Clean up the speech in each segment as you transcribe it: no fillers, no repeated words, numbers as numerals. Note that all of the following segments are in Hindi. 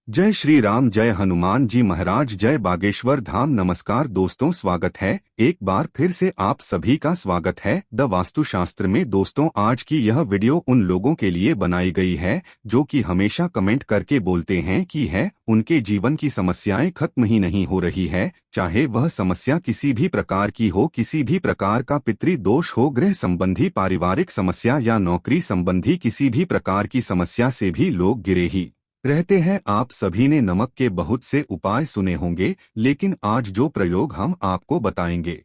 जय श्री राम, जय हनुमान जी महाराज, जय बागेश्वर धाम। नमस्कार दोस्तों, स्वागत है एक बार फिर से आप सभी का स्वागत है द वास्तुशास्त्र में। दोस्तों, आज की यह वीडियो उन लोगों के लिए बनाई गई है जो कि हमेशा कमेंट करके बोलते हैं कि उनके जीवन की समस्याएं खत्म ही नहीं हो रही है, चाहे वह समस्या किसी भी प्रकार की हो, किसी भी प्रकार का पितृ दोष हो, गृह संबंधी, पारिवारिक समस्या या नौकरी संबंधी किसी भी प्रकार की समस्या से भी लोग घिरे ही रहते हैं। आप सभी ने नमक के बहुत से उपाय सुने होंगे, लेकिन आज जो प्रयोग हम आपको बताएंगे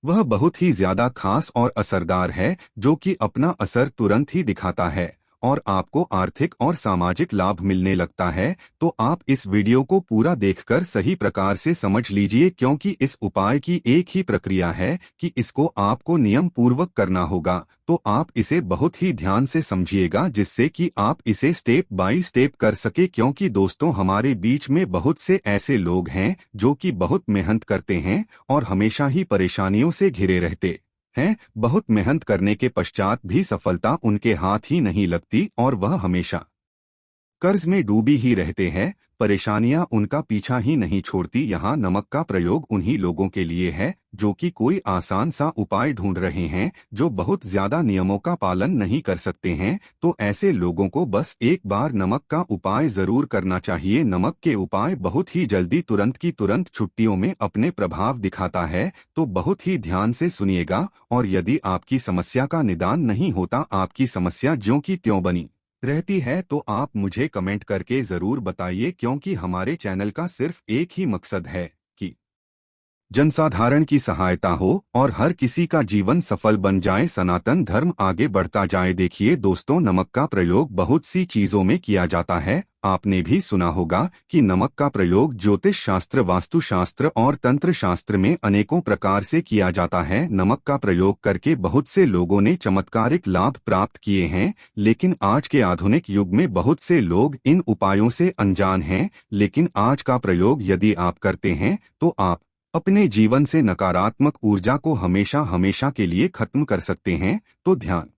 वह बहुत ही ज्यादा खास और असरदार है, जो कि अपना असर तुरंत ही दिखाता है और आपको आर्थिक और सामाजिक लाभ मिलने लगता है। तो आप इस वीडियो को पूरा देखकर सही प्रकार से समझ लीजिए, क्योंकि इस उपाय की एक ही प्रक्रिया है कि इसको आपको नियम पूर्वक करना होगा। तो आप इसे बहुत ही ध्यान से समझिएगा, जिससे कि आप इसे स्टेप बाय स्टेप कर सके। क्योंकि दोस्तों, हमारे बीच में बहुत से ऐसे लोग हैं जो कि बहुत मेहनत करते हैं और हमेशा ही परेशानियों से घिरे रहते हैं। बहुत मेहनत करने के पश्चात भी सफलता उनके हाथ ही नहीं लगती और वह हमेशा कर्ज में डूबी ही रहते हैं। परेशानियां उनका पीछा ही नहीं छोड़ती। यहाँ नमक का प्रयोग उन्हीं लोगों के लिए है जो कि कोई आसान सा उपाय ढूंढ रहे हैं, जो बहुत ज्यादा नियमों का पालन नहीं कर सकते हैं। तो ऐसे लोगों को बस एक बार नमक का उपाय जरूर करना चाहिए। नमक के उपाय बहुत ही जल्दी, तुरंत की तुरंत छुट्टियों में अपने प्रभाव दिखाता है। तो बहुत ही ध्यान से सुनिएगा। और यदि आपकी समस्या का निदान नहीं होता, आपकी समस्या ज्यों की त्यों बनी रहती है, तो आप मुझे कमेंट करके जरूर बताइए। क्योंकि हमारे चैनल का सिर्फ एक ही मकसद है कि जनसाधारण की सहायता हो और हर किसी का जीवन सफल बन जाए, सनातन धर्म आगे बढ़ता जाए। देखिए दोस्तों, नमक का प्रयोग बहुत सी चीजों में किया जाता है। आपने भी सुना होगा कि नमक का प्रयोग ज्योतिष शास्त्र, वास्तुशास्त्र और तंत्र शास्त्र में अनेकों प्रकार से किया जाता है। नमक का प्रयोग करके बहुत से लोगों ने चमत्कारिक लाभ प्राप्त किए हैं, लेकिन आज के आधुनिक युग में बहुत से लोग इन उपायों से अनजान हैं। लेकिन आज का प्रयोग यदि आप करते हैं तो आप अपने जीवन से नकारात्मक ऊर्जा को हमेशा हमेशा के लिए खत्म कर सकते हैं। तो ध्यान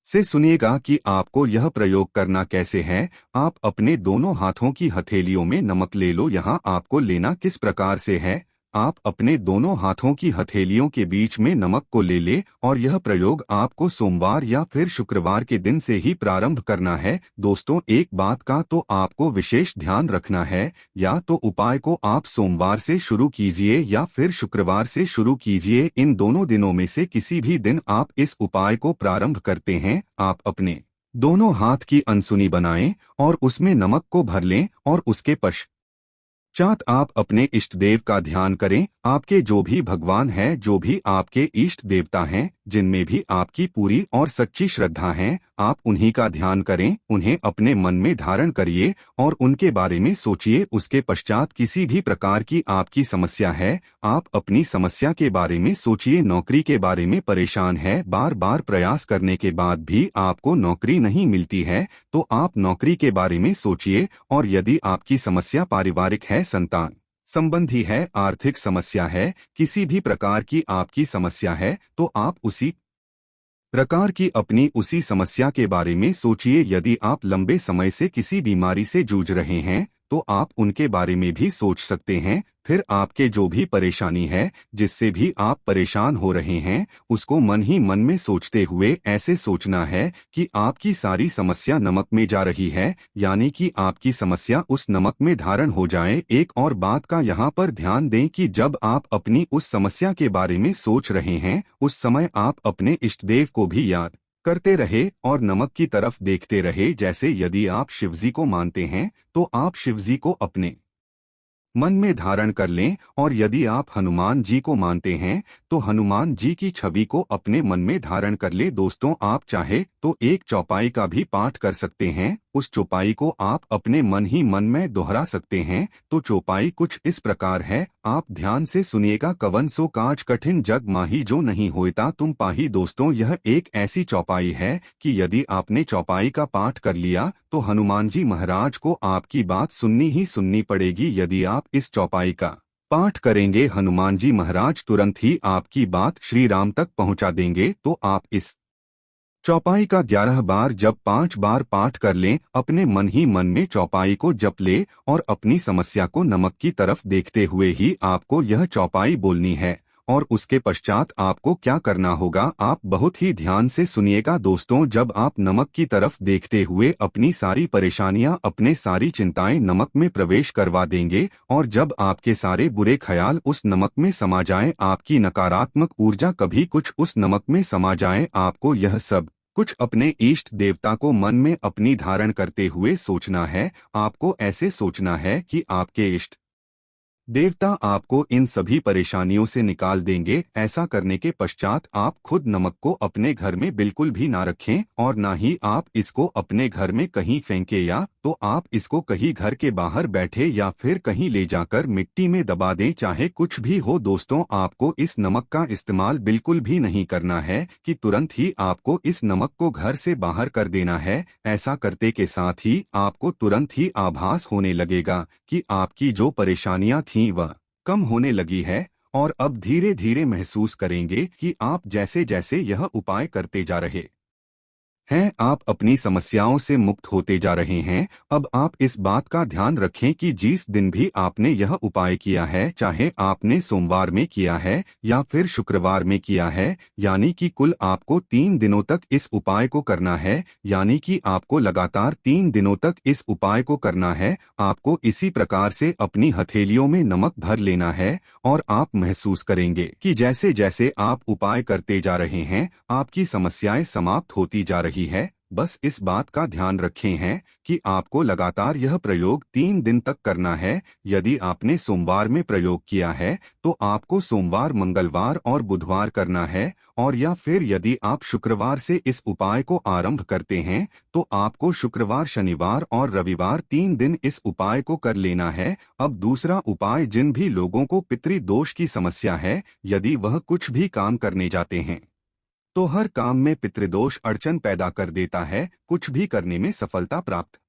से सुनिएगा कि आपको यह प्रयोग करना कैसे है। आप अपने दोनों हाथों की हथेलियों में नमक ले लो। यहाँ आपको लेना किस प्रकार से है, आप अपने दोनों हाथों की हथेलियों के बीच में नमक को ले ले और यह प्रयोग आपको सोमवार या फिर शुक्रवार के दिन से ही प्रारंभ करना है। दोस्तों, एक बात का तो आपको विशेष ध्यान रखना है, या तो उपाय को आप सोमवार से शुरू कीजिए या फिर शुक्रवार से शुरू कीजिए। इन दोनों दिनों में से किसी भी दिन आप इस उपाय को प्रारंभ करते हैं, आप अपने दोनों हाथ की अनसुनी बनाएं और उसमें नमक को भर लें और उसके पश्चात आप अपने इष्ट देव का ध्यान करें। आपके जो भी भगवान है, जो भी आपके इष्ट देवता हैं, जिनमें भी आपकी पूरी और सच्ची श्रद्धा है, आप उन्हीं का ध्यान करें, उन्हें अपने मन में धारण करिए और उनके बारे में सोचिए। उसके पश्चात किसी भी प्रकार की आपकी समस्या है, आप अपनी समस्या के बारे में सोचिए। नौकरी के बारे में परेशान है, बार बार प्रयास करने के बाद भी आपको नौकरी नहीं मिलती है, तो आप नौकरी के बारे में सोचिए। और यदि आपकी समस्या पारिवारिक है, संतान संबंधी है, आर्थिक समस्या है, किसी भी प्रकार की आपकी समस्या है, तो आप उसी प्रकार की अपनी उसी समस्या के बारे में सोचिए। यदि आप लंबे समय से किसी बीमारी से जूझ रहे हैं, तो आप उनके बारे में भी सोच सकते हैं। फिर आपके जो भी परेशानी है, जिससे भी आप परेशान हो रहे हैं, उसको मन ही मन में सोचते हुए ऐसे सोचना है कि आपकी सारी समस्या नमक में जा रही है, यानी कि आपकी समस्या उस नमक में धारण हो जाए। एक और बात का यहाँ पर ध्यान दें कि जब आप अपनी उस समस्या के बारे में सोच रहे हैं, उस समय आप अपने इष्ट देव को भी याद करते रहे और नमक की तरफ देखते रहे। जैसे यदि आप शिवजी को मानते हैं, तो आप शिवजी को अपने मन में धारण कर लें, और यदि आप हनुमान जी को मानते हैं, तो हनुमान जी की छवि को अपने मन में धारण कर ले। दोस्तों, आप चाहे तो एक चौपाई का भी पाठ कर सकते हैं। उस चौपाई को आप अपने मन ही मन में दोहरा सकते हैं। तो चौपाई कुछ इस प्रकार है, आप ध्यान से सुनिएगा। कवन सो काज कठिन जग माही, जो नहीं होता तुम पाही। दोस्तों, यह एक ऐसी चौपाई है कि यदि आपने चौपाई का पाठ कर लिया, तो हनुमान जी महाराज को आपकी बात सुननी ही सुननी पड़ेगी। यदि आप इस चौपाई का पाठ करेंगे, हनुमान जी महाराज तुरंत ही आपकी बात श्री राम तक पहुंचा देंगे। तो आप इस चौपाई का 11 बार जब 5 बार पाठ कर लें, अपने मन ही मन में चौपाई को जप ले और अपनी समस्या को नमक की तरफ देखते हुए ही आपको यह चौपाई बोलनी है। और उसके पश्चात आपको क्या करना होगा, आप बहुत ही ध्यान से सुनिएगा दोस्तों। जब आप नमक की तरफ देखते हुए अपनी सारी परेशानियां, अपने सारी चिंताएं नमक में प्रवेश करवा देंगे और जब आपके सारे बुरे ख्याल उस नमक में समा जाएं, आपकी नकारात्मक ऊर्जा कभी कुछ उस नमक में समा जाएं, आपको यह सब कुछ अपने इष्ट देवता को मन में अपनी धारण करते हुए सोचना है। आपको ऐसे सोचना है कि आपके इष्ट देवता आपको इन सभी परेशानियों से निकाल देंगे। ऐसा करने के पश्चात आप खुद नमक को अपने घर में बिल्कुल भी ना रखें और ना ही आप इसको अपने घर में कहीं फेंके, या तो आप इसको कहीं घर के बाहर बैठे या फिर कहीं ले जाकर मिट्टी में दबा दें। चाहे कुछ भी हो दोस्तों, आपको इस नमक का इस्तेमाल बिल्कुल भी नहीं करना है कि तुरंत ही आपको इस नमक को घर से बाहर कर देना है। ऐसा करते के साथ ही आपको तुरंत ही आभास होने लगेगा कि आपकी जो परेशानियां थी वह कम होने लगी है और अब धीरे धीरे महसूस करेंगे कि आप जैसे जैसे यह उपाय करते जा रहे हैं, आप अपनी समस्याओं से मुक्त होते जा रहे हैं। अब आप इस बात का ध्यान रखें कि जिस दिन भी आपने यह उपाय किया है, चाहे आपने सोमवार में किया है या फिर शुक्रवार में किया है, यानी कि कुल आपको 3 दिनों तक इस उपाय को करना है। यानी कि आपको लगातार 3 दिनों तक इस उपाय को करना है। आपको इसी प्रकार से अपनी हथेलियों में नमक भर लेना है और आप महसूस करेंगे कि जैसे जैसे आप उपाय करते जा रहे हैं, आपकी समस्याएं समाप्त होती जा रही है। बस इस बात का ध्यान रखें हैं कि आपको लगातार यह प्रयोग 3 दिन तक करना है। यदि आपने सोमवार में प्रयोग किया है तो आपको सोमवार, मंगलवार और बुधवार करना है, और या फिर यदि आप शुक्रवार से इस उपाय को आरंभ करते हैं तो आपको शुक्रवार, शनिवार और रविवार 3 दिन इस उपाय को कर लेना है। अब दूसरा उपाय, जिन भी लोगों को पितृदोष की समस्या है, यदि वह कुछ भी काम करने जाते हैं तो हर काम में पितृदोष अड़चन पैदा कर देता है, कुछ भी करने में सफलता प्राप्त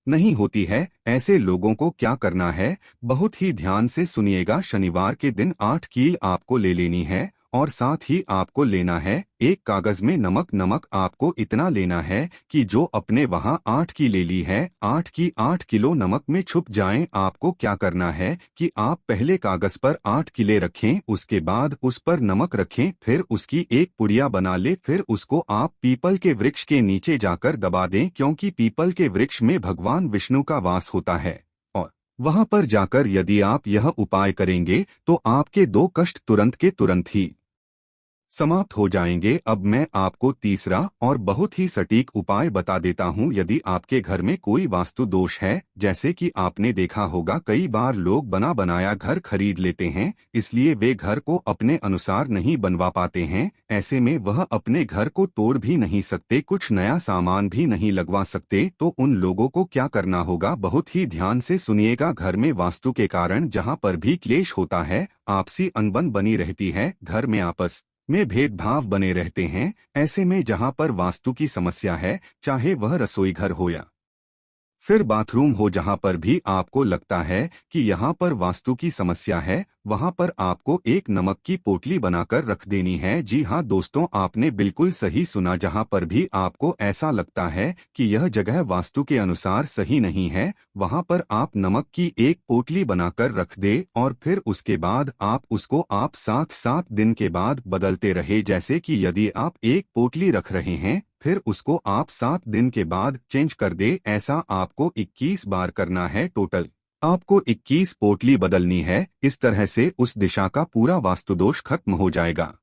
नहीं होती है। ऐसे लोगों को क्या करना है, बहुत ही ध्यान से सुनिएगा। शनिवार के दिन 8 कील आपको ले लेनी है और साथ ही आपको लेना है एक कागज में नमक। नमक आपको इतना लेना है कि जो अपने वहां 8 की ले ली है, 8 की 8 किलो नमक में छुप जाएं। आपको क्या करना है कि आप पहले कागज पर 8 किले रखें, उसके बाद उस पर नमक रखें, फिर उसकी एक पुड़िया बना ले, फिर उसको आप पीपल के वृक्ष के नीचे जाकर दबा दें, क्योंकि पीपल के वृक्ष में भगवान विष्णु का वास होता है। और वहां पर जाकर यदि आप यह उपाय करेंगे तो आपके 2 कष्ट तुरंत के तुरंत ही समाप्त हो जाएंगे। अब मैं आपको तीसरा और बहुत ही सटीक उपाय बता देता हूं। यदि आपके घर में कोई वास्तु दोष है, जैसे कि आपने देखा होगा कई बार लोग बना बनाया घर खरीद लेते हैं, इसलिए वे घर को अपने अनुसार नहीं बनवा पाते हैं। ऐसे में वह अपने घर को तोड़ भी नहीं सकते, कुछ नया सामान भी नहीं लगवा सकते। तो उन लोगों को क्या करना होगा, बहुत ही ध्यान से सुनिएगा। घर में वास्तु के कारण जहां पर भी क्लेश होता है, आपसी अनबन बनी रहती है, घर में आपस में भेदभाव बने रहते हैं, ऐसे में जहां पर वास्तु की समस्या है, चाहे वह रसोई घर हो या फिर बाथरूम हो, जहां पर भी आपको लगता है कि यहां पर वास्तु की समस्या है, वहां पर आपको एक नमक की पोटली बनाकर रख देनी है। जी हां दोस्तों, आपने बिल्कुल सही सुना। जहां पर भी आपको ऐसा लगता है कि यह जगह वास्तु के अनुसार सही नहीं है, वहां पर आप नमक की एक पोटली बनाकर रख दे और फिर उसके बाद आप उसको 7 दिन के बाद बदलते रहे। जैसे कि यदि आप एक पोटली रख रहे हैं, फिर उसको आप 7 दिन के बाद चेंज कर दे। ऐसा आपको 21 बार करना है। टोटल आपको 21 पोटली बदलनी है। इस तरह से उस दिशा का पूरा वास्तुदोष खत्म हो जाएगा।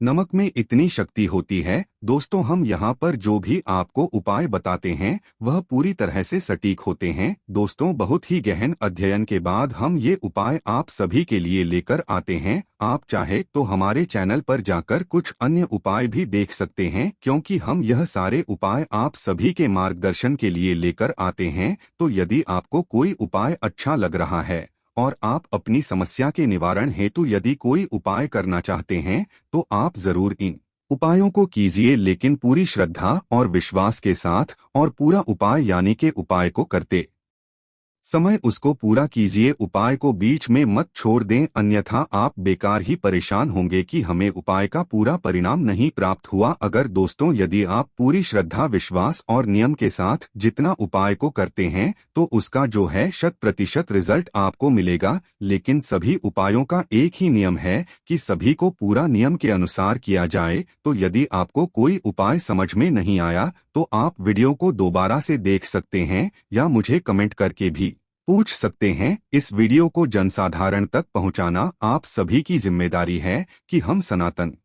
नमक में इतनी शक्ति होती है दोस्तों, हम यहाँ पर जो भी आपको उपाय बताते हैं वह पूरी तरह से सटीक होते हैं। दोस्तों, बहुत ही गहन अध्ययन के बाद हम ये उपाय आप सभी के लिए लेकर आते हैं। आप चाहे तो हमारे चैनल पर जाकर कुछ अन्य उपाय भी देख सकते हैं, क्योंकि हम यह सारे उपाय आप सभी के मार्गदर्शन के लिए लेकर आते हैं। तो यदि आपको कोई उपाय अच्छा लग रहा है और आप अपनी समस्या के निवारण हेतु यदि कोई उपाय करना चाहते हैं, तो आप जरूर इन उपायों को कीजिए, लेकिन पूरी श्रद्धा और विश्वास के साथ, और पूरा उपाय यानी के उपाय को करते समय उसको पूरा कीजिए, उपाय को बीच में मत छोड़ दें, अन्यथा आप बेकार ही परेशान होंगे कि हमें उपाय का पूरा परिणाम नहीं प्राप्त हुआ। अगर दोस्तों यदि आप पूरी श्रद्धा, विश्वास और नियम के साथ जितना उपाय को करते हैं तो उसका जो है 100% रिजल्ट आपको मिलेगा। लेकिन सभी उपायों का एक ही नियम है कि सभी को पूरा नियम के अनुसार किया जाए। तो यदि आपको कोई उपाय समझ में नहीं आया तो आप वीडियो को दोबारा से देख सकते हैं या मुझे कमेंट करके भी पूछ सकते हैं। इस वीडियो को जनसाधारण तक पहुंचाना आप सभी की जिम्मेदारी है कि हम सनातन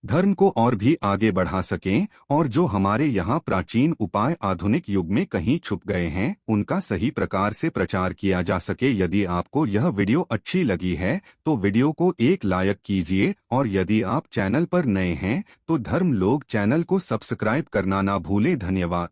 धर्म को और भी आगे बढ़ा सकें और जो हमारे यहाँ प्राचीन उपाय आधुनिक युग में कहीं छुप गए हैं उनका सही प्रकार से प्रचार किया जा सके। यदि आपको यह वीडियो अच्छी लगी है तो वीडियो को एक लाइक कीजिए और यदि आप चैनल पर नए हैं तो धर्म लोग चैनल को सब्सक्राइब करना ना भूलें। धन्यवाद।